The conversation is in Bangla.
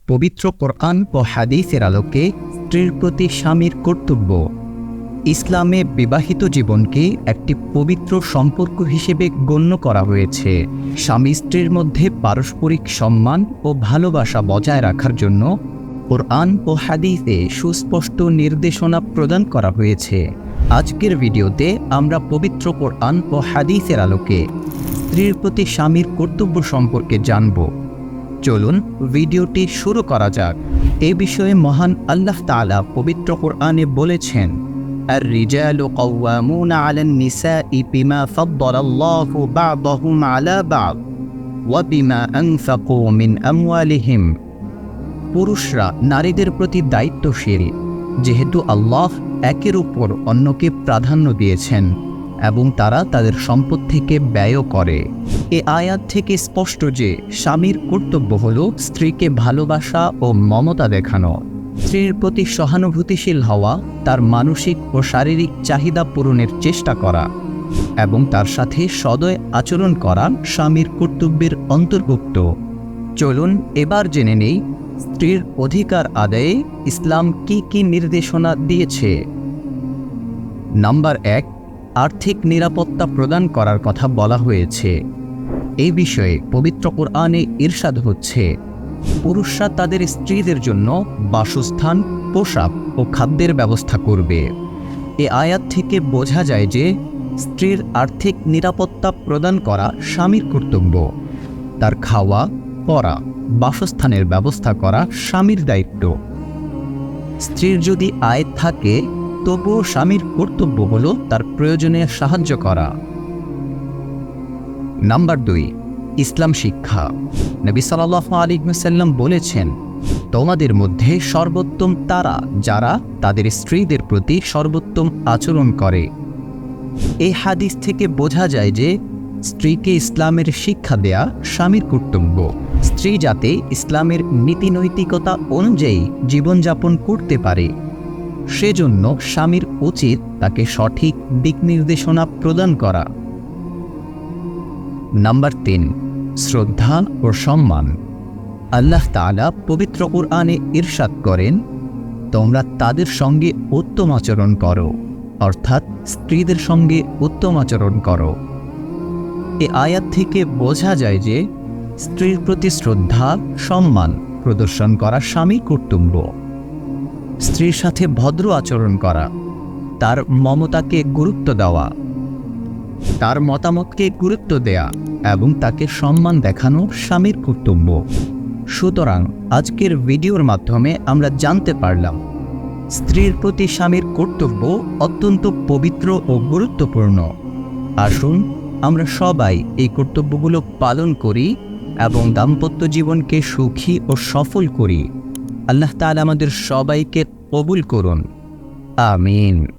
পবিত্র কোরআন ও হাদিসের আলোকে স্ত্রীর প্রতি স্বামীর কর্তব্য। ইসলামে বিবাহিত জীবনকে একটি পবিত্র সম্পর্ক হিসেবে গণ্য করা হয়েছে। স্বামী স্ত্রীর মধ্যে পারস্পরিক সম্মান ও ভালোবাসা বজায় রাখার জন্য কোরআন ও হাদিসে সুস্পষ্ট নির্দেশনা প্রদান করা হয়েছে। আজকের ভিডিওতে আমরা পবিত্র কোরআন ও হাদিসের আলোকে স্ত্রীর প্রতি স্বামীর কর্তব্য সম্পর্কে জানব। চলুন ভিডিওটি শুরু করা যাক। এ বিষয়ে মহান আল্লাহ তাআলা পবিত্র কোরআনে বলেছেন, আর-রিজালু কাওয়ামুনা আলান নিসাই বিমা ফাদ্দালাল্লাহু বা'দাহুম আলা বা'দ ওয়া বিমা আনফাকু মিন আমওয়ালিহিম। পুরুষরা নারীদের প্রতি দায়িত্বশীল, যেহেতু আল্লাহ একের উপর অন্যকে প্রাধান্য দিয়েছেন এবং তারা তাদের সম্পদ থেকে ব্যয় করে। এ আয়াত থেকে স্পষ্ট যে স্বামীর কর্তব্য হল স্ত্রীকে ভালোবাসা ও মমতা দেখানো, স্ত্রীর প্রতি সহানুভূতিশীল হওয়া, তার মানসিক ও শারীরিক চাহিদা পূরণের চেষ্টা করা এবং তার সাথে সদয় আচরণ করা স্বামীর কর্তব্যের অন্তর্ভুক্ত। চলুন এবার জেনে নেই স্ত্রীর অধিকার আদায়ে ইসলাম কি কি নির্দেশনা দিয়েছে। নাম্বার 1, আর্থিক নিরাপত্তা প্রদান করার কথা বলা হয়েছে। এই বিষয়ে পবিত্র কোরআনে ইরশাদ হচ্ছে, পুরুষরা তাদের স্ত্রীদের জন্য বাসস্থান, পোশাক ও খাদ্যের ব্যবস্থা করবে। এ আয়াত থেকে বোঝা যায় যে স্ত্রীর আর্থিক নিরাপত্তা প্রদান করা স্বামীর কর্তব্য। তার খাওয়া, পরা, বাসস্থানের ব্যবস্থা করা স্বামীর দায়িত্ব। স্ত্রীর যদি আয় থাকে তবুও স্বামীর কর্তব্য হল তার প্রয়োজনে সাহায্য করা। নাম্বার 2, ইসলাম শিক্ষা। নবী সাল্লাল্লাহু আলাইহি ওয়াসাল্লাম বলেছেন, তোমাদের মধ্যে সর্বোত্তম তারা যারা তাদের স্ত্রীদের প্রতি সর্বোত্তম আচরণ করে। এই হাদিস থেকে বোঝা যায় যে স্ত্রীকে ইসলামের শিক্ষা দেয়া স্বামীর কর্তব্য। স্ত্রী যাতে ইসলামের নীতি নৈতিকতা অনুযায়ী জীবনযাপন করতে পারে, সেজন্য স্বামীর উচিত তাকে সঠিক দিক নির্দেশনা প্রদান করা। নাম্বার 3, শ্রদ্ধা ও সম্মান। আল্লাহ তাআলা পবিত্র কোরআনে ইরশাদ করেন, তোমরা তাদের সঙ্গে উত্তম আচরণ করো, অর্থাৎ স্ত্রীদের সঙ্গে উত্তম আচরণ করো। এ আয়াত থেকে বোঝা যায় যে স্ত্রীর প্রতি শ্রদ্ধা, সম্মান প্রদর্শন করা স্বামীর কর্তব্য। স্ত্রীর সাথে ভদ্র আচরণ করা, তার মমতাকে গুরুত্ব দেওয়া, তার মতামতকে গুরুত্ব দেয়া এবং তাকে সম্মান দেখানো স্বামীর কর্তব্য। সুতরাং আজকের ভিডিওর মাধ্যমে আমরা জানতে পারলাম স্ত্রীর প্রতি স্বামীর কর্তব্য অত্যন্ত পবিত্র ও গুরুত্বপূর্ণ। আসুন আমরা সবাই এই কর্তব্যগুলো পালন করি এবং দাম্পত্য জীবনকে সুখী ও সফল করি। আল্লাহ তাআলা আমাদের সবাইকে কবুল করুন। আমিন।